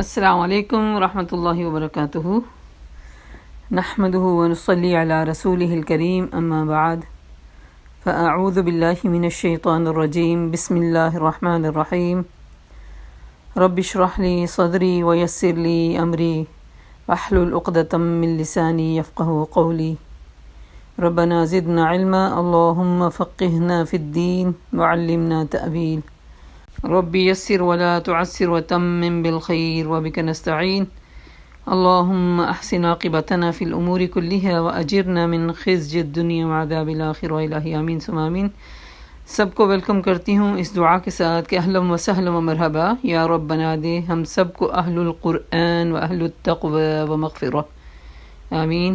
السلام علیکم ورحمۃ اللہ وبرکاتہ نحمده ونصلی علی رسولہ الکریم اما بعد فاعوذ باللہ من الشیطان الرجیم بسم اللہ الرحمن الرحیم رب اشرح لی صدری ویسر لی امری واحلل عقدۃ من لسانی یفقہوا قولی ربنا زدنا علما اللہم فقہنا فی الدین وعلمنا تأویل رب یسر ولا تعسر وتمم بالخیر وبک نستعین اللہم احسن عاقبتنا فی الامور کلها واجرنا من خزي الدنیا وعذاب الآخرہ الہی آمین ثم آمین۔ سب کو ویلکم کرتی ہوں اس دعا کے ساتھ کہ اہلا و سہلا و مرحبا، یا رب بنا دے ہم سب کو اہل القرآن و اہل التقوی و مغفرہ، آمین۔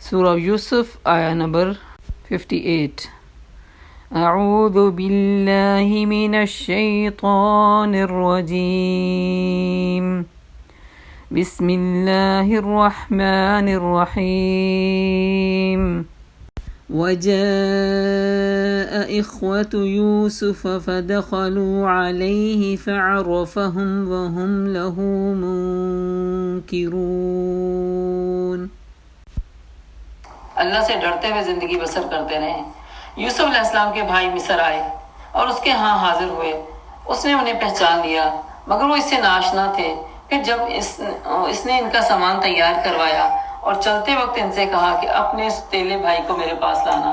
سورہ یوسف آیہ نمبر 58۔ اعوذ باللہ من الشیطان الرجیم بسم اللہ الرحمن الرحیم۔ وجاء إخوة يوسف فدخلوا عليه فعرفهم وهم له منكرون۔ اللہ سے ڈرتے ہوئے زندگی بسر کرتے رہے۔ یوسف علیہ السلام کے بھائی مصر آئے اور اس کے ہاں حاضر ہوئے۔ اس نے انہیں پہچان لیا مگر وہ اس سے ناآشنا تھے۔ پھر جب اس نے ان کا سامان تیار کروایا اور چلتے وقت ان سے کہا کہ اپنے اس تیلے بھائی کو میرے پاس لانا،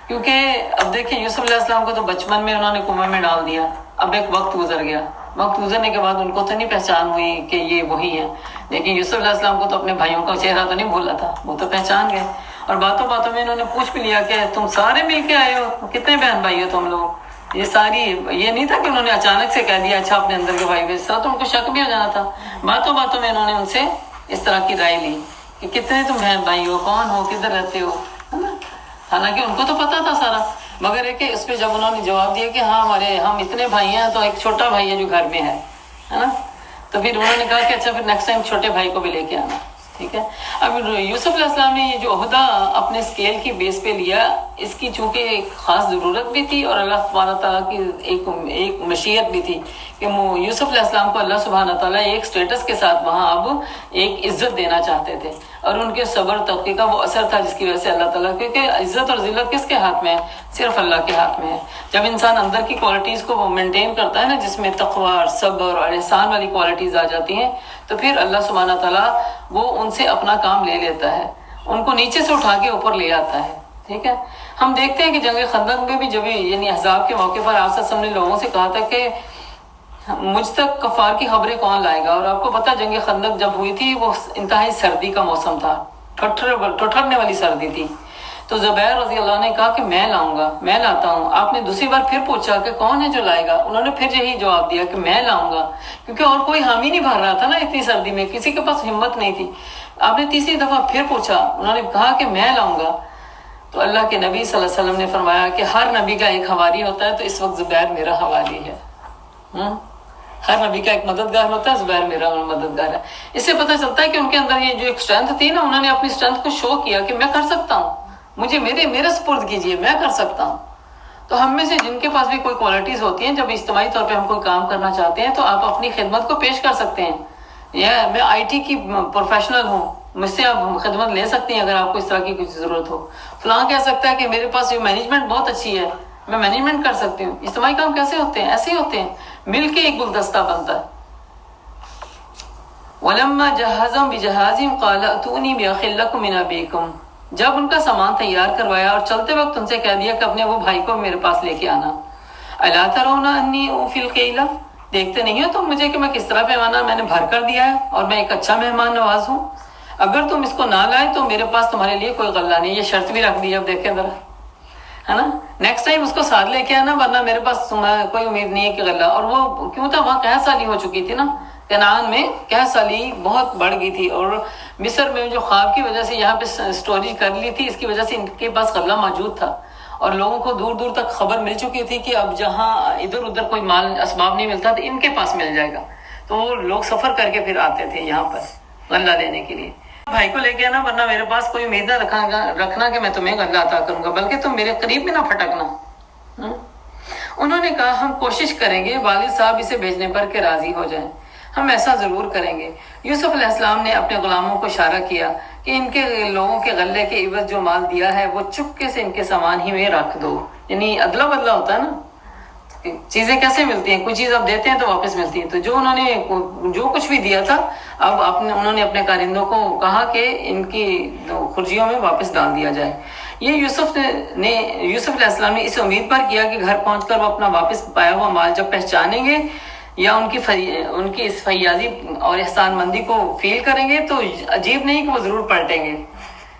کیونکہ اب دیکھیں یوسف علیہ السلام کو تو بچپن میں انہوں نے کنویں میں ڈال دیا، اب ایک وقت گزر گیا، وقت گزرنے کے بعد ان کو تو نہیں پہچان ہوئی کہ یہ وہی ہیں، لیکن یوسف علیہ السلام کو تو اپنے بھائیوں کا چہرہ تو نہیں بھولا تھا، وہ تو پہچان گئے۔ اور باتوں باتوں میں انہوں نے پوچھ بھی لیا کہ تم سارے مل کے آئے ہو، کتنے بہن بھائی ہو تم لوگ؟ یہ نہیں تھا کہ انہوں نے اچانک سے کہہ دیا اچھا اپنے اندر کے بھائی، اس طرح تو ان کو شک بھی ہو جانا تھا۔ باتوں باتوں میں انہوں نے ان سے اس طرح کی رائے لی کہ کتنے تم بہن بھائی ہو، کون ہو، کدھر رہتے ہو، ہے نا؟ حالانکہ ان کو تو پتا تھا سارا، مگر ہے کہ اس پہ جب انہوں نے جواب دیا کہ ہاں ہم اتنے بھائی ہیں تو ایک چھوٹا بھائی ہے جو گھر میں ہے نا، تو پھر انہوں نے کہا کہ اچھا پھر نیکسٹ ٹائم چھوٹے بھائی کو بھی لے کے آنا، ٹھیک ہے۔ اب یوسف علیہ السلام نے یہ جو عہدہ اپنے اسکیل کی بیس پہ لیا، اس کی چونکہ ایک خاص ضرورت بھی تھی اور اللہ سبحانہ تعالیٰ کی ایک مشیت بھی تھی کہ یوسف علیہ السلام کو اللہ سبحانہ تعالیٰ ایک سٹیٹس کے ساتھ وہاں اب ایک عزت دینا چاہتے تھے، اور ان کے صبر تقوی کا وہ اثر تھا جس کی وجہ سے اللہ تعالیٰ، کیونکہ عزت اور ذلت کس کے ہاتھ میں ہے؟ صرف اللہ کے ہاتھ میں ہے۔ جب انسان اندر کی کوالٹیز کو وہ مینٹین کرتا ہے نا، جس میں تقوی اور صبر اور احسان والی کوالٹیز آ جاتی ہیں، تو پھر اللہ سبحانہ تعالیٰ وہ ان سے اپنا کام لے لیتا ہے، ان کو نیچے سے اٹھا کے اوپر لے آتا ہے، ٹھیک ہے۔ ہم دیکھتے ہیں کہ جنگ خندق میں بھی جب یعنی احزاب کے موقع پر آپ صلی اللہ علیہ وسلم نے لوگوں سے کہا تھا کہ مجھ تک کفار کی خبریں کون لائے گا، اور آپ کو پتہ جنگ خندق جب ہوئی تھی وہ انتہائی سردی کا موسم تھا، ٹھٹھرنے والی سردی تھی، تو زبیر رضی اللہ نے کہا کہ میں لاؤں گا، میں لاتا ہوں۔ آپ نے دوسری بار پھر پوچھا کہ کون ہے جو لائے گا، انہوں نے پھر یہی جواب دیا کہ میں لاؤں گا، کیونکہ اور کوئی حامی نہیں بھر رہا تھا نا اتنی سردی میں، کسی کے پاس ہمت نہیں تھی۔ آپ نے تیسری دفعہ پھر پوچھا، انہوں نے کہا کہ میں لاؤں گا، تو اللہ کے نبی صلی اللہ علیہ وسلم نے فرمایا کہ ہر نبی کا ایک حواری ہوتا ہے، تو اس وقت زبیر میرا حواری ہے۔ ہر نبی کا ایک مددگار ہوتا ہے، زبیر میرا مددگار ہے۔ اس سے پتہ چلتا ہے کہ ان کے اندر یہ جو ایک اسٹرینتھ تھی نا، انہوں نے اپنی اسٹرینتھ کو شو کیا کہ میں کر سکتا ہوں، مجھے میرے سپرد کیجیے، میں کر سکتا ہوں۔ تو ہم میں سے جن کے پاس بھی کوئی کوالٹیز ہوتی ہیں، جب اجتماعی طور پہ ہم کوئی کام کرنا چاہتے ہیں تو آپ اپنی خدمت کو پیش کر سکتے ہیں۔ میں آئی ٹی کی پروفیشنل ہوں، مجھ سے آپ خدمت لے سکتے ہیں اگر آپ کو اس طرح کی کچھ ضرورت ہو۔ فلاں کہہ سکتا ہے کہ میرے پاس یہ مینجمنٹ بہت اچھی ہے، میں مینجمنٹ کر سکتی ہوں۔ اجتماعی کام کیسے ہوتے ہیں؟ ایسے ہی ہوتے ہیں، مل کے ایک گلدستہ بنتا ہے۔ وَلَمَّا جَهَّزَهُم بِجَهَازِهِمْ قَالَ ائْتُونِي بِأَخٍ لَكُم مِّنْ أَبِيكُمْ۔ جب ان کا سامان تیار کروایا اور چلتے وقت ان سے کہہ دیا کہ اپنے وہ بھائی کو میرے پاس لے کے آنا۔ أَلَا تَرَوْنَ أَنِّي أُوفِي الْكَيْلَ، دیکھتے نہیں ہو تم مجھے کہ میں کس طرح پیمانہ میں نے بھر کر دیا ہے اور میں ایک اچھا مہمان نواز ہوں؟ اگر تم اس کو نہ لائے تو میرے پاس تمہارے لیے کوئی غلہ نہیں۔ یہ شرط بھی رکھ دی، اب دیکھیں ذرا، ہے نا، نیکسٹ ٹائم اس کو ساتھ لے کے آنا، ورنہ میرے پاس کوئی امید نہیں ہے کہ غلہ۔ اور وہ کیوں تھا، وہاں قحط سالی ہو چکی تھی نا، کنعان میں قحط سالی بہت بڑھ گئی تھی، اور مصر میں جو خواب کی وجہ سے یہاں پہ سٹوریج کر لی تھی، اس کی وجہ سے ان کے پاس غلہ موجود تھا، اور لوگوں کو دور دور تک خبر مل چکی تھی کہ اب جہاں ادھر ادھر کوئی مال اسباب نہیں ملتا تو ان کے پاس مل جائے گا، تو وہ لوگ سفر کر کے پھر آتے تھے یہاں پر غلہ لینے کے لیے۔ بھائی کو لے کے آنا، ورنہ میرے پاس کوئی امید نہ رکھنا کہ میں تمہیں غلہ عطا کروں گا، بلکہ تم میرے قریب بھی نہ پھٹکنا۔ انہوں نے کہا ہم کوشش کریں گے والد صاحب اسے بھیجنے پر کہ راضی ہو جائیں، ہم ایسا ضرور کریں گے۔ یوسف علیہ السلام نے اپنے غلاموں کو اشارہ کیا کہ ان کے لوگوں کے غلے کے عوض جو مال دیا ہے وہ چپکے سے ان کے سامان ہی میں رکھ دو۔ یعنی ادلا بدلا ہوتا ہے نا، چیزیں کیسے ملتی ہیں، کوئی چیز اب دیتے ہیں تو واپس ملتی ہے، تو جو انہوں نے جو کچھ بھی دیا تھا اب انہوں نے اپنے کارندوں کو کہا کہ ان کی خرجیوں میں واپس ڈال دیا جائے۔ یہ یوسف علیہ السلام نے اس امید پر کیا کہ گھر پہنچ کر وہ اپنا واپس پایا ہوا مال جب پہچانیں گے یا ان کی اس فیاضی اور احسان مندی کو فیل کریں گے تو عجیب نہیں کہ وہ ضرور پلٹیں گے۔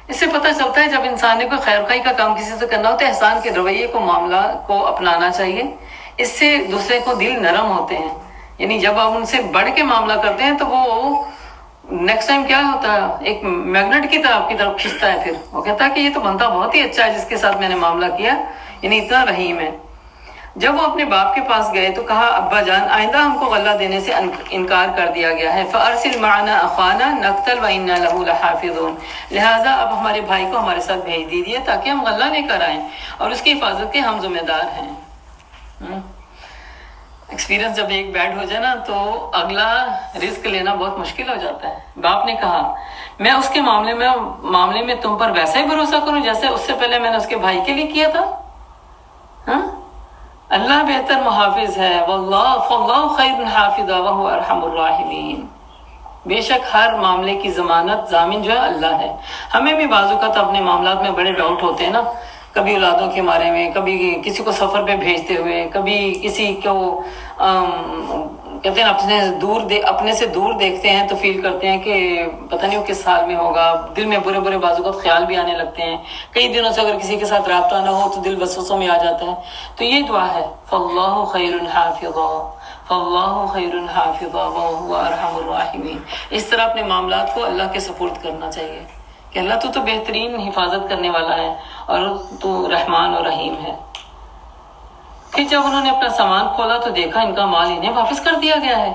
اس سے پتہ چلتا ہے جب انسان نے کوئی خیر خواہی کا کام کسی سے کرنا ہو تو احسان کے رویے کو معاملہ کو اپنانا چاہیے، اس سے دوسرے کو دل نرم ہوتے ہیں۔ یعنی جب آپ ان سے بڑھ کے معاملہ کرتے ہیں تو وہ نیکسٹ ٹائم کیا ہوتا ہے، ایک میگنیٹ کی طرح آپ کی طرف کھینچتا ہے، پھر وہ کہتا ہے کہ یہ تو بندہ بہت ہی اچھا ہے جس کے ساتھ میں نے معاملہ کیا، یعنی اتنا رحیم ہے۔ جب وہ اپنے باپ کے پاس گئے تو کہا ابا جان آئندہ ہم کو غلہ دینے سے انکار کر دیا گیا ہے، فَأَرْسِلْ مَعَنَا أَخَانَا نَقْتَلْ وَإِنَّا لَهُ لَحَافِظُونَ، لہٰذا اب ہمارے بھائی کو ہمارے ساتھ بھیج دیجیے تاکہ ہم غلہ لے کر آئیں اور اس کی حفاظت کے ہم ذمہ دار ہیں۔ ایکسپیرینس جب ایک بیڈ ہو جائے نا تو اگلا رزق لینا بہت مشکل ہو جاتا ہے۔ باپ نے کہا میں اس کے معاملے میں تم پر ویسا ہی بھروسہ کروں جیسے اس سے پہلے میں نے اس کے بھائی کے لیے کیا تھا؟ اللہ بہتر محافظ ہے، فاللہ خیر حافظا وہو ارحم الراحمین، بے شک ہر معاملے کی ضامن جو ہے اللہ ہے۔ ہمیں بھی بعض اوقات اپنے معاملات میں بڑے ڈاؤٹ ہوتے ہیں نا، کبھی اولادوں کے بارے میں، کبھی کسی کو سفر پہ بھیجتے ہوئے، کبھی کسی کو کہتے ہیں اپنے سے دور دیکھتے ہیں تو فیل کرتے ہیں کہ پتہ نہیں وہ کس حال میں ہوگا، دل میں برے برے بعض اوقات خیال بھی آنے لگتے ہیں، کئی دنوں سے اگر کسی کے ساتھ رابطہ نہ ہو تو دل وسوسوں میں آ جاتا ہے۔ تو یہ دعا ہے فاللہ خیر حافظا فاللہ خیر حافظا وہو ارحم الراحمین۔ اس طرح اپنے معاملات کو اللہ کے سپرد کرنا چاہیے کہ اللہ تو بہترین حفاظت کرنے والا ہے اور تو رحمان و رحیم ہے۔ پھر جب انہوں نے اپنا سامان کھولا تو دیکھا ان کا مال انہیں واپس کر دیا گیا ہے۔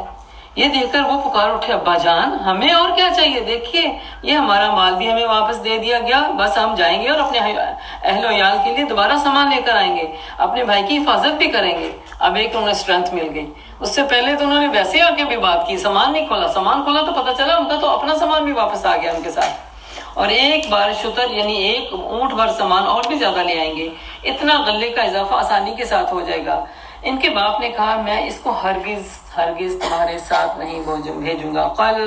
یہ دیکھ کر وہ پکار اٹھے ابا جان ہمیں اور کیا چاہیے، دیکھیے یہ ہمارا مال بھی ہمیں واپس دے دیا گیا، بس ہم جائیں گے اور اپنے اہل و عیال کے لیے دوبارہ سامان لے کر آئیں گے، اپنے بھائی کی حفاظت بھی کریں گے۔ اب ایک انہیں اسٹرینتھ مل گئی۔ اس سے پہلے تو انہوں نے ویسے آ کے بھی بات کی، سامان نہیں کھولا، سامان کھولا تو پتہ چلا ان کا تو اپنا سامان بھی واپس آ گیا ان کے ساتھ، اور ایک بار شتر یعنی ایک اونٹ بھر سامان اور بھی زیادہ لے آئیں گے، اتنا غلے کا اضافہ آسانی کے ساتھ ہو جائے گا۔ ان کے باپ نے کہا میں اس کو ہرگز تمہارے ساتھ نہیں بھیجوں گا۔ قال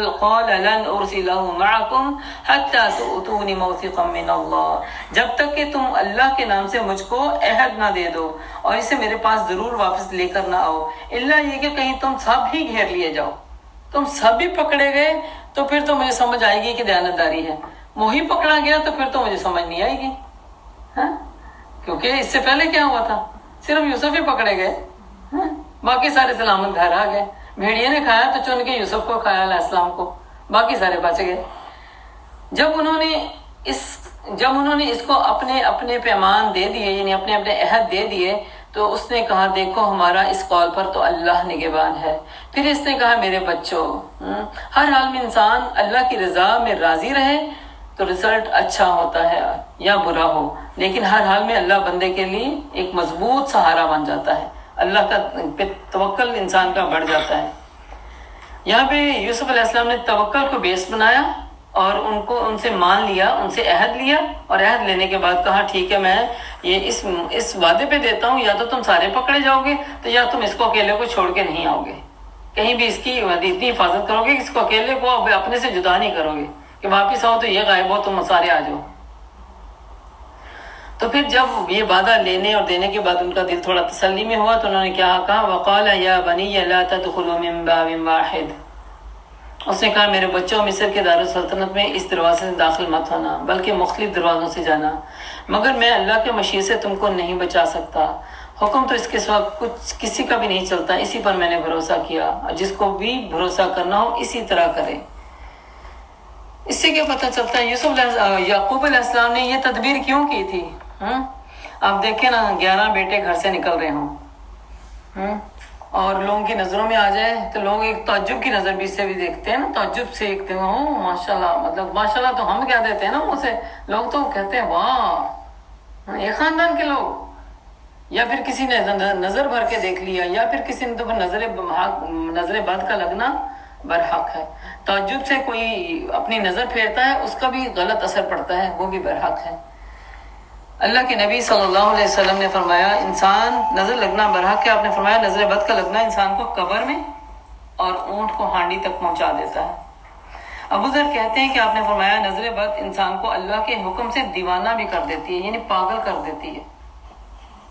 لن ارسلہ معکم حتی تؤتون موثقا من اللہ، جب تک کہ تم اللہ کے نام سے مجھ کو عہد نہ دے دو اور اسے میرے پاس ضرور واپس لے کر نہ آؤ، الا یہ کہ کہیں تم سب ہی گھیر لیے جاؤ، تم سب بھی پکڑے گئے تو پھر تو مجھے سمجھ آئے گی کہ دیانتداری ہے، وہی پکڑا گیا تو پھر تو مجھے سمجھ نہیں آئے گی، کیونکہ اس سے پہلے کیا ہوا تھا، صرف یوسف ہی پکڑے گئے، باقی سارے سلامت گھر آ گئے، بھیڑیے نے کھایا تو چن کے یوسف کو کھایا علیہ السلام کو، باقی سارے بچ گئے۔ جب انہوں نے اس کو اپنے پیمان دے دیے، یعنی اپنے عہد دے دیے، تو اس نے کہا دیکھو ہمارا اس قول پر تو اللہ نگہبان ہے۔ پھر اس نے کہا میرے بچوں، ہر حال میں انسان اللہ کی رضا میں راضی رہے تو رزلٹ اچھا ہوتا ہے یا برا ہو، لیکن ہر حال میں اللہ بندے کے لیے ایک مضبوط سہارا بن جاتا ہے، اللہ کا توکل انسان کا بڑھ جاتا ہے۔ یہاں پہ یوسف علیہ السلام نے توکل کو بیس بنایا اور ان سے مان لیا، ان سے عہد لیا، اور عہد لینے کے بعد کہا ٹھیک ہے میں یہ اس وعدے پہ دیتا ہوں، یا تو تم سارے پکڑے جاؤ گے تو یا تم اس کو اکیلے کو چھوڑ کے نہیں آؤ گے، کہیں بھی اس کی اتنی حفاظت کرو گے کہ اس کو اکیلے کو اپنے سے جدا نہیں کرو گے کہ واپس آؤ تو یہ غائب ہو تم سارے آ جاؤ۔ تو پھر جب یہ وعدہ لینے اور دینے کے بعد ان کا دل تھوڑا تسلی میں ہوا تو انہوں نے کیا کہا، وقال یا بنی لا تدخلوا من باب واحد، اس نے کہا میرے بچوں مصر کے دارالسلطنت میں اس دروازے سے داخل مت ہونا بلکہ مختلف دروازوں سے جانا، مگر میں اللہ کے مشیت سے تم کو نہیں بچا سکتا، حکم تو اس کے سوا کچھ کسی کا بھی نہیں چلتا، اسی پر میں نے بھروسہ کیا، جس کو بھی بھروسہ کرنا ہو اسی طرح کرے۔ اس سے کیا پتہ چلتا ہے یعقوب علیہ السلام نے یہ تدبیر کیوں کی تھی؟ آپ دیکھیں نا 11 بیٹے گھر سے نکل رہے ہوں اور لوگوں کی نظروں میں آ جائے تو لوگ ایک تعجب کی نظر بھی سے بھی دیکھتے ہیں نا، تعجب سے دیکھتے ہیں ماشاءاللہ، مطلب ماشاءاللہ تو ہم کیا دیتے ہیں نا منہ سے، لوگ تو کہتے ہیں واہ یہ خاندان کے لوگ، یا پھر کسی نے نظر بھر کے دیکھ لیا، یا پھر کسی نے تو نظر بد کا لگنا برحق ہے. تعجب سے کوئی اپنی نظر پھیرتا ہے اس کا بھی غلط اثر پڑتا ہے، وہ بھی برحق ہے. اللہ کے نبی صلی اللہ علیہ وسلم نے فرمایا انسان نظر لگنا برحق ہے. آپ نے فرمایا نظر بد کا لگنا انسان کو قبر میں اور اونٹ کو ہانڈی تک پہنچا دیتا ہے. ابو ذر کہتے ہیں کہ آپ نے فرمایا نظر بد انسان کو اللہ کے حکم سے دیوانہ بھی کر دیتی ہے، یعنی پاگل کر دیتی ہے.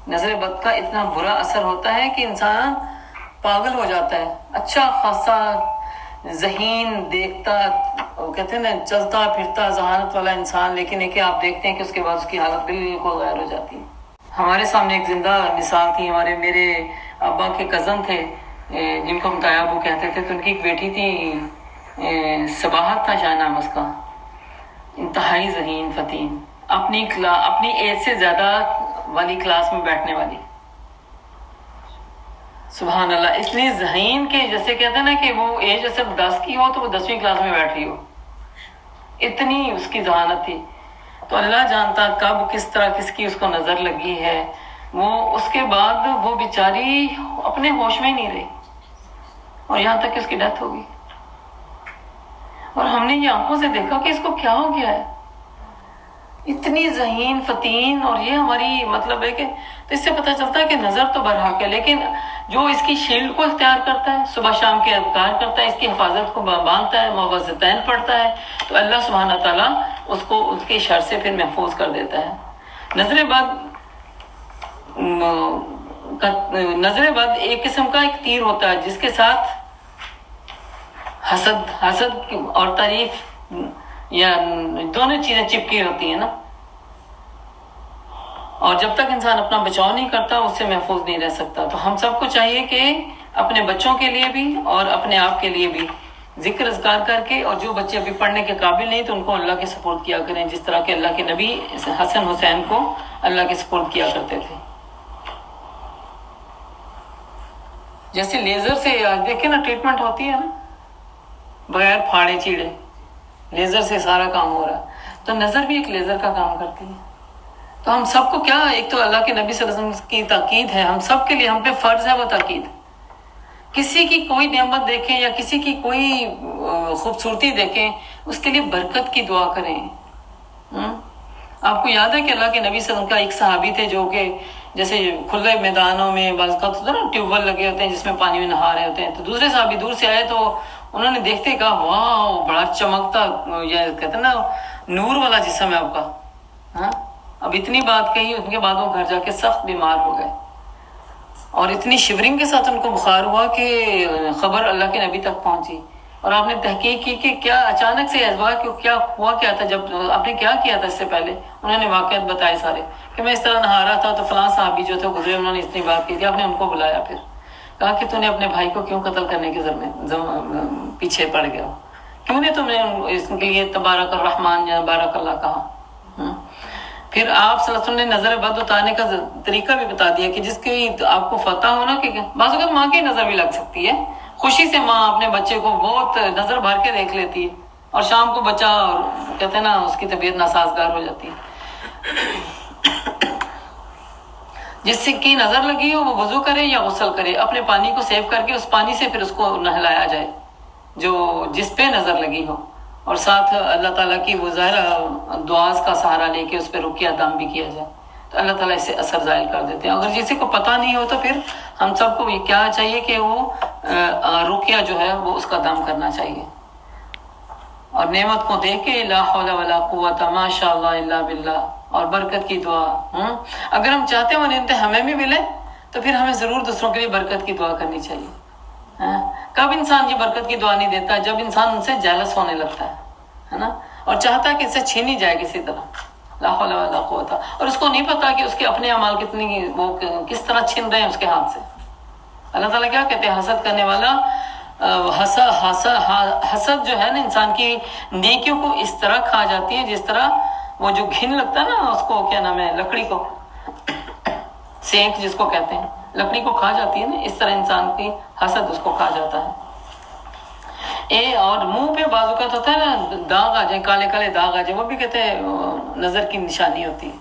نظر بد کا اتنا برا اثر ہوتا ہے کہ انسان پاگل ہو جاتا ہے. اچھا خاصا ذہین دیکھتا، کہتے ہیں نا چلتا پھرتا ذہانت والا انسان، لیکن ہے کہ آپ دیکھتے ہیں کہ اس کے بعد اس کی حالت بالکل غیر ہو جاتی ہے. ہمارے سامنے ایک زندہ مثال تھی. میرے ابا کے کزن تھے جن کو مطیع ابو کہتے تھے، تو ان کی ایک بیٹی تھی، صباحت تھا شاید نام اس کا، انتہائی ذہین فتین، اپنی ایج سے زیادہ والی کلاس میں بیٹھنے والی. سبحان اللہ، اتنی ذہین کہ جیسے کہتے ہیں نا کہ وہ ایج جیسے 10 کی ہو تو وہ 10ویں کلاس میں بیٹھ رہی ہو، اتنی اس کی ذہانت تھی. تو اللہ جانتا کب کس طرح کس کی اس کو نظر لگی ہے. وہ اس کے بعد وہ بیچاری اپنے ہوش میں ہی نہیں رہی اور یہاں تک کہ اس کی ڈیتھ ہو گئی. اور ہم نے یہ آنکھوں سے دیکھا کہ اس کو کیا ہو گیا ہے، اتنی ذہین فتین. اور یہ ہماری مطلب ہے کہ تو اس سے پتہ چلتا ہے کہ نظر تو برحق ہے، لیکن جو اس کی شیلڈ کو اختیار کرتا ہے، صبح شام کے اذکار کرتا ہے، اس کی حفاظت کو باندھتا ہے، معوذتین پڑھتا ہے، تو اللہ سبحانہ تعالیٰ اس کو اس کے شر سے پھر محفوظ کر دیتا ہے. نظر بد ایک قسم کا ایک تیر ہوتا ہے جس کے ساتھ حسد اور تعریف یا دونوں چیزیں چپکی ہوتی ہیں نا. اور جب تک انسان اپنا بچاؤ نہیں کرتا اس سے محفوظ نہیں رہ سکتا. تو ہم سب کو چاہیے کہ اپنے بچوں کے لیے بھی اور اپنے آپ کے لیے بھی ذکر اذکار کر کے، اور جو بچے ابھی پڑھنے کے قابل نہیں تو ان کو اللہ کے سپورٹ کیا کریں، جس طرح کہ اللہ کے نبی حسن حسین کو اللہ کے سپورٹ کیا کرتے تھے. جیسے لیزر سے دیکھیں نا ٹریٹمنٹ ہوتی ہے نا، بغیر پھاڑے چیڑے لیزر سے سارا کام ہو رہا ہے. تو نظر بھی ایک لیزر کا کام کرتی ہے. تو ہم سب کو کیا، ایک تو اللہ کے نبی صلی اللہ علیہ وسلم کی تاکید ہے، ہم سب کے لیے ہم پہ فرض ہے وہ تاکید. کسی کی کوئی نعمت دیکھیں یا کسی کی کوئی خوبصورتی دیکھیں، اس کے لیے برکت کی دعا کریں. آپ کو یاد ہے کہ اللہ کے نبی صلی اللہ علیہ وسلم کا ایک صحابی تھے جو کہ جیسے کھلے میدانوں میں بعض اوقات ہوتا ہے نا ٹیوب ویل لگے ہوتے ہیں جس میں پانی میں نہا رہے ہوتے ہیں، تو دوسرے صحابی دور سے آئے تو انہوں نے دیکھتے کہا واہ بڑا چمکتا، یا کہتے ہیں نا نور والا جسم ہے آپ کا. ہاں، اب اتنی بات کہی، ان کے بعد وہ گھر جا کے سخت بیمار ہو گئے اور اتنی شیورنگ کے ساتھ ان کو بخار ہوا کہ خبر اللہ کے نبی تک پہنچی. اور آپ نے تحقیق کی کہ کیا اچانک سے ایسا کیا ہوا، کیا تھا، جب آپ نے کیا کیا تھا اس سے پہلے. انہوں نے واقعات بتائے سارے کہ میں اس طرح نہا رہا تھا تو فلاں صحابی جو تھے گزرے، انہوں نے اتنی بات کی تھی. آپ نے ان کو بلایا، پھر کہا کہ تو نے اپنے بھائی کو کیوں قتل کرنے کے پیچھے پڑ گیا، کیوں نے تم نے اس کے لیے تبارک الرحمن یا بارک اللہ کہا. پھر آپ صلی اللہ علیہ وسلم نے نظر بد اتارنے کا طریقہ بھی بتا دیا کہ جس کی آپ کو فتح ہونا کہ بعض اوقات ماں کی نظر بھی لگ سکتی ہے. خوشی سے ماں اپنے بچے کو بہت نظر بھر کے دیکھ لیتی ہے اور شام کو بچہ کہتے ہیں نا اس کی طبیعت ناسازگار ہو جاتی ہے. جس سے کی نظر لگی ہو وہ وضو کرے یا غسل کرے، اپنے پانی کو سیو کر کے اس پانی سے پھر اس کو نہلایا جائے جو جس پہ نظر لگی ہو، اور ساتھ اللہ تعالیٰ کی وہ ظاہر دعاز کا سہارا لے کے اس پہ رقیہ دم بھی کیا جائے تو اللہ تعالیٰ اس سے اثر زائل کر دیتے ہیں. اگر کسی کو پتہ نہیں ہو تو پھر ہم سب کو یہ کیا چاہیے کہ وہ رقیہ جو ہے وہ اس کا دم کرنا چاہیے، اور نعمت کو دیکھ کے لا حول ولا قوت ما شاء اللہ الا باللہ اور برکت کی دعا. اگر ہم چاہتے ہیں وہ نعمتیں ہمیں بھی ملے تو پھر ہمیں ضرور دوسروں کے لیے برکت کی دعا کرنی چاہیے. کب انسان یہ برکت کی دعا نہیں دیتا؟ جب انسان ان سے جیلس ہونے لگتا ہے نا، اور چاہتا ہے کہ اس سے چھینی جائے کسی طرح. لا حول ولا قوت. اور اس کو نہیں پتا کہ اس کے اپنے اعمال کتنی وہ کس طرح چھن رہے ہیں اس کے ہاتھ سے. اللہ تعالیٰ کیا کہتے ہیں، حسد کرنے والا حسد جو ہے نا انسان کی نیکیوں کو اس طرح کھا جاتی ہے جس طرح وہ جو گھن لگتا ہے نا، اس کو کیا نام ہے، لکڑی کو سینک جس کو کہتے ہیں، لکڑی کو کھا جاتی ہے نا، اس طرح انسان کی حسد اس کو کھا جاتا ہے. اور منہ پہ بعض اوقات ہوتا ہے نا داغ آ جائے، کالے کالے داغ آ جائے، وہ بھی کہتے ہیں نظر کی نشانی ہوتی ہے.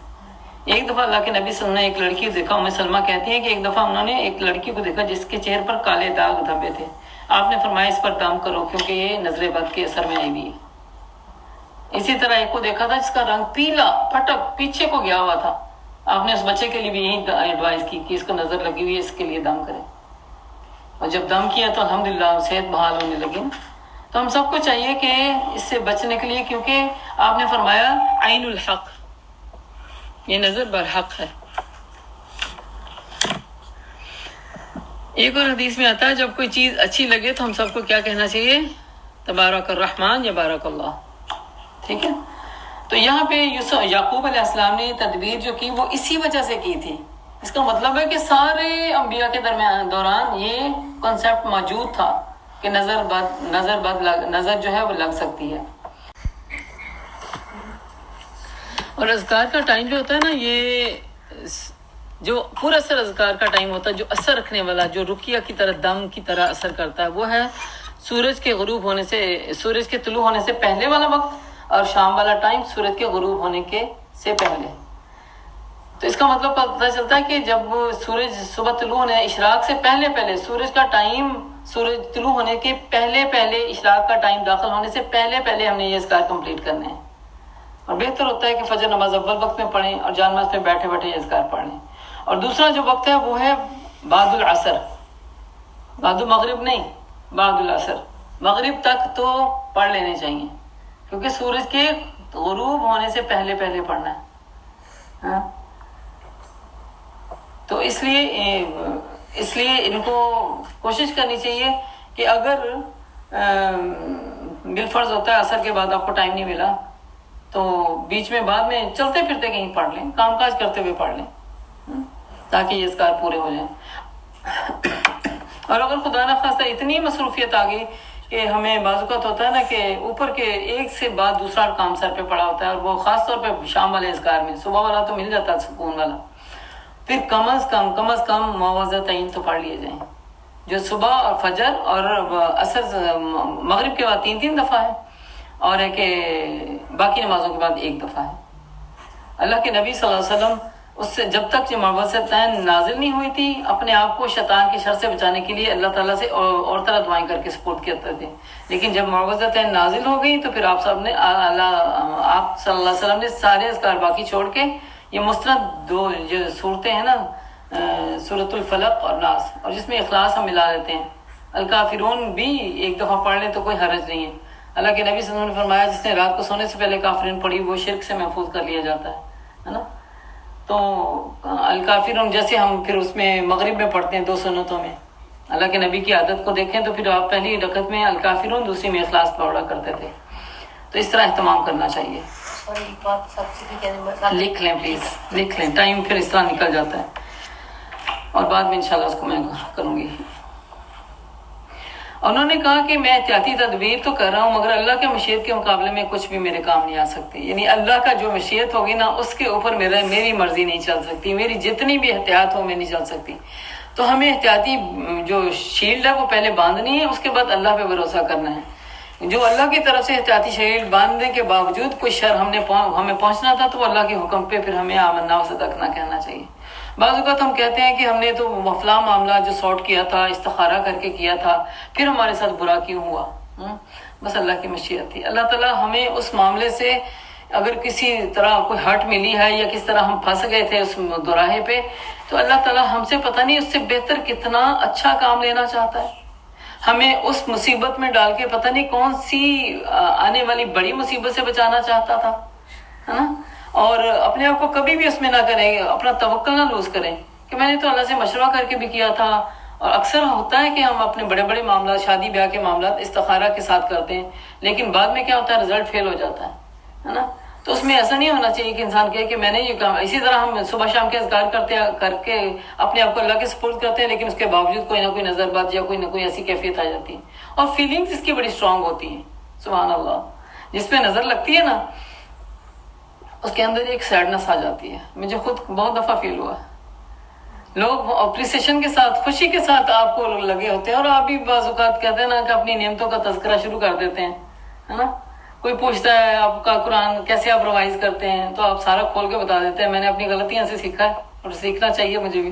ایک دفعہ اللہ کے نبی صلی اللہ علیہ وسلم نے ایک لڑکی کو دیکھا، ام سلمہ کہتی ہیں کہ ایک دفعہ انہوں نے ایک لڑکی کو دیکھا جس کے چہرے پر کالے داغ دھبے تھے. آپ نے فرمایا اس پر دم کرو کیونکہ یہ نظر بد کے اثر میں آئی ہوئی ہے۔ اسی طرح ایک کو دیکھا تھا جس کا رنگ پیلا پھٹک پیچھے کو گیا ہوا تھا، آپ نے اس بچے کے لیے بھی یہی ایڈوائز کی کہ اس کو نظر لگی ہوئی ہے، اس کے لیے دم کریں، اور جب دم کیا تو الحمدللہ صحت بحال ہونے لگی۔ تو ہم سب کو چاہیے کہ اس سے بچنے کے لیے، کیونکہ آپ نے فرمایا عین الحق، یہ نظر برحق ہے۔ ایک اور حدیث میں آتا ہے جب کوئی چیز اچھی لگے تو ہم سب کو کیا کہنا چاہیے؟ تبارک الرحمن یا بارک اللہ، ٹھیک ہے؟ تو یہاں پہ یعقوب علیہ السلام نے تدبیر جو کی وہ اسی وجہ سے کی تھی۔ اس کا مطلب ہے کہ سارے انبیاء کے دوران یہ کنسیپٹ موجود تھا کہ نظر جو ہے وہ لگ سکتی ہے۔ اور اذکار کا ٹائم جو ہوتا ہے نا، یہ جو پورا اثر اذکار کا ٹائم ہوتا ہے، جو اثر رکھنے والا، جو رقیہ کی طرح دم کی طرح اثر کرتا ہے، وہ ہے سورج کے طلوع ہونے سے پہلے والا وقت، اور شام والا ٹائم سورج کے غروب ہونے سے پہلے۔ تو اس کا مطلب پتہ چلتا ہے کہ جب سورج صبح طلوع ہونے اشراق سے پہلے سورج کا ٹائم، سورج طلوع ہونے کے پہلے اشراق کا ٹائم داخل ہونے سے پہلے ہم نے یہ اذکار کمپلیٹ کرنے ہیں۔ اور بہتر ہوتا ہے کہ فجر نماز اول وقت میں پڑھیں اور جان نماز پہ بیٹھے یہ اذکار پڑھ لیں۔ اور دوسرا جو وقت ہے وہ ہے بعد العصر، بعد المغرب نہیں، بعد العصر، مغرب تک تو پڑھ لینے چاہیے، کیونکہ سورج کے غروب ہونے سے پہلے پڑھنا ہے، ہاں؟ تو اس لیے ان کو کوشش کرنی چاہیے کہ اگر بالفرض ہوتا ہے عصر کے بعد آپ کو ٹائم نہیں ملا تو بیچ میں بعد میں چلتے پھرتے کہیں پڑھ لیں، کام کاج کرتے ہوئے پڑھ لیں، تاکہ یہ اذکار پورے ہو جائیں۔ اور اگر خدا نخواستہ اتنی مصروفیت آ گئی کہ ہمیں بعض اوقات ہوتا ہے نا کہ اوپر کے ایک سے بعد دوسرا کام سر پہ پڑا ہوتا ہے، اور وہ خاص طور پہ شام والے اذکار میں، صبح والا تو مل جاتا ہے سکون والا، پھر کم از کم معوذتین تو پڑھ لیے جائیں، جو صبح اور فجر اور عصر مغرب کے بعد 3 دفعہ ہے، اور ہے کہ باقی نمازوں کے بعد 1 دفعہ ہے۔ اللہ کے نبی صلی اللہ علیہ وسلم اس سے جب تک یہ معوذتین نازل نہیں ہوئی تھی، اپنے آپ کو شیطان کے شر سے بچانے کے لیے اللہ تعالیٰ سے اور طرح دعائیں کر کے سپورٹ کرتے تھے، لیکن جب معوذتین نازل ہو گئی تو پھر آپ صلی اللہ علیہ وسلم نے سارے اذکار باقی چھوڑ کے یہ مستند 2 جو صورتیں ہیں نا، سورۃ الفلق اور ناس، اور جس میں اخلاص ہم ملا لیتے ہیں، الکافرون بھی 1 دفعہ پڑھ لیں تو کوئی حرج نہیں ہے۔ اللہ کے نبی صلی اللہ علیہ وسلم نے فرمایا جس نے رات کو سونے سے پہلے کافرون پڑھی وہ شرک سے محفوظ کر لیا جاتا ہے نا۔ تو الکافرون جیسے ہم پھر اس میں مغرب میں پڑھتے ہیں 2 سنتوں میں، اللہ کے نبی کی عادت کو دیکھیں تو پھر آپ پہلی رکعت میں الکافرون، دوسری میں اخلاص پڑھا کرتے تھے، تو اس طرح اہتمام کرنا چاہیے۔ لکھ لیں پلیز، لکھ لیں، ٹائم پھر اس طرح نکل جاتا ہے، اور بعد میں انشاءاللہ اس کو میں کروں گی۔ انہوں نے کہا کہ میں احتیاطی تدبیر تو کر رہا ہوں مگر اللہ کے مشیت کے مقابلے میں کچھ بھی میرے کام نہیں آ سکتی، یعنی اللہ کا جو مشیت ہوگی نا اس کے اوپر میری مرضی نہیں چل سکتی، میری جتنی بھی احتیاط ہو میں نہیں چل سکتی۔ تو ہمیں احتیاطی جو شیلڈ ہے وہ پہلے باندھنی ہے، اس کے بعد اللہ پہ بھروسہ کرنا ہے۔ جو اللہ کی طرف سے احتیاطی شیلڈ باندھنے کے باوجود کوئی شر ہمیں پہنچنا تھا تو وہ اللہ کے حکم پہ پھر ہمیں آمنا و صدقنا کہنا چاہیے۔ بعض اوقات ہم کہتے ہیں کہ ہم نے تو فلاں معاملہ جو سارٹ کیا تھا، استخارہ کر کے کیا تھا، پھر ہمارے ساتھ برا کیوں ہوا؟ بس اللہ کی مشیت تھی۔ اللہ تعالیٰ ہمیں اس معاملے سے اگر کسی طرح کوئی ہرٹ ملی ہے یا کس طرح ہم پھنس گئے تھے اس دوراہے پہ، تو اللہ تعالیٰ ہم سے پتہ نہیں اس سے بہتر کتنا اچھا کام لینا چاہتا ہے، ہمیں اس مصیبت میں ڈال کے پتہ نہیں کون سی آنے والی بڑی مصیبت سے بچانا چاہتا تھا، ہے نا۔ اور اپنے آپ کو کبھی بھی اس میں نہ کریں، اپنا توکل نہ لوز کریں کہ میں نے تو اللہ سے مشورہ کر کے بھی کیا تھا۔ اور اکثر ہوتا ہے کہ ہم اپنے بڑے معاملات، شادی بیاہ کے معاملات استخارہ کے ساتھ کرتے ہیں، لیکن بعد میں کیا ہوتا ہے، رزلٹ فیل ہو جاتا ہے نا۔ تو اس میں ایسا نہیں ہونا چاہیے کہ انسان کہے کہ میں نے یہ کام۔ اسی طرح ہم صبح شام کے اذکار کر کے اپنے آپ کو اللہ کے سپورٹ کرتے ہیں، لیکن اس کے باوجود کوئی نہ کوئی نظر بات یا کوئی نہ کوئی ایسی کیفیت آ جاتی ہے، اور فیلنگز اس کی بڑی اسٹرانگ ہوتی ہیں، سبحان اللہ۔ جس پہ نظر لگتی ہے نا اس کے اندر ایک سیڈنس آ جاتی ہے، مجھے خود بہت دفعہ فیل ہوا ہے۔ لوگ اپریسیشن کے ساتھ، خوشی کے ساتھ آپ کو لگے ہوتے ہیں، اور آپ بھی بعض اوقات کہتے ہیں نا کہ اپنی نعمتوں کا تذکرہ شروع کر دیتے ہیں، ہے نا۔ کوئی پوچھتا ہے آپ کا قرآن کیسے آپ ریوائز کرتے ہیں، تو آپ سارا کھول کے بتا دیتے ہیں میں نے اپنی غلطیاں سے سیکھا ہے، اور سیکھنا چاہیے مجھے بھی۔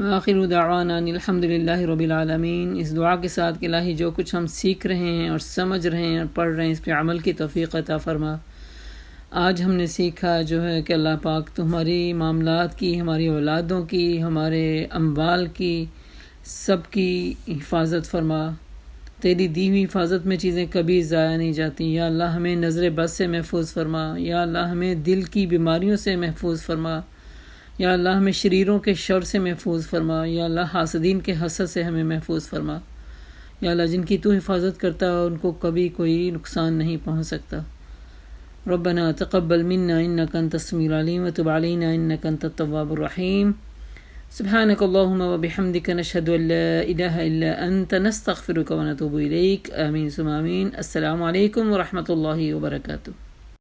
وآخر دعوانا ان الحمد للہ رب العالمین۔ اس دعا کے ساتھ کہ الہی جو کچھ ہم سیکھ رہے ہیں اور سمجھ رہے ہیں اور پڑھ رہے ہیں اس پہ عمل کی توفیق عطا فرما۔ آج ہم نے سیکھا جو ہے کہ اللہ پاک تو ہماری معاملات کی، ہماری اولادوں کی، ہمارے اموال کی، سب کی حفاظت فرما۔ تیری دی ہوئی حفاظت میں چیزیں کبھی ضائع نہیں جاتی۔ یا اللہ ہمیں نظر بد سے محفوظ فرما۔ یا اللہ ہمیں دل کی بیماریوں سے محفوظ فرما۔ یا اللہ ہمیں شریروں کے شر سے محفوظ فرما۔ یا اللہ حاسدین کے حسد سے ہمیں محفوظ فرما۔ یا اللہ جن کی تو حفاظت کرتا ہے ان کو کبھی کوئی نقصان نہیں پہنچ سکتا۔ ربنا تقبل منا انک انت السمیع العلیم وتب علینا انک انت التواب الرحیم۔ سبحانک اللہم وبحمدک نشہد ان لا الہ الا انت نستغفرک ونتوب الیک۔ آمین ثم آمین۔ السلام علیکم ورحمۃ اللہ وبرکاتہ۔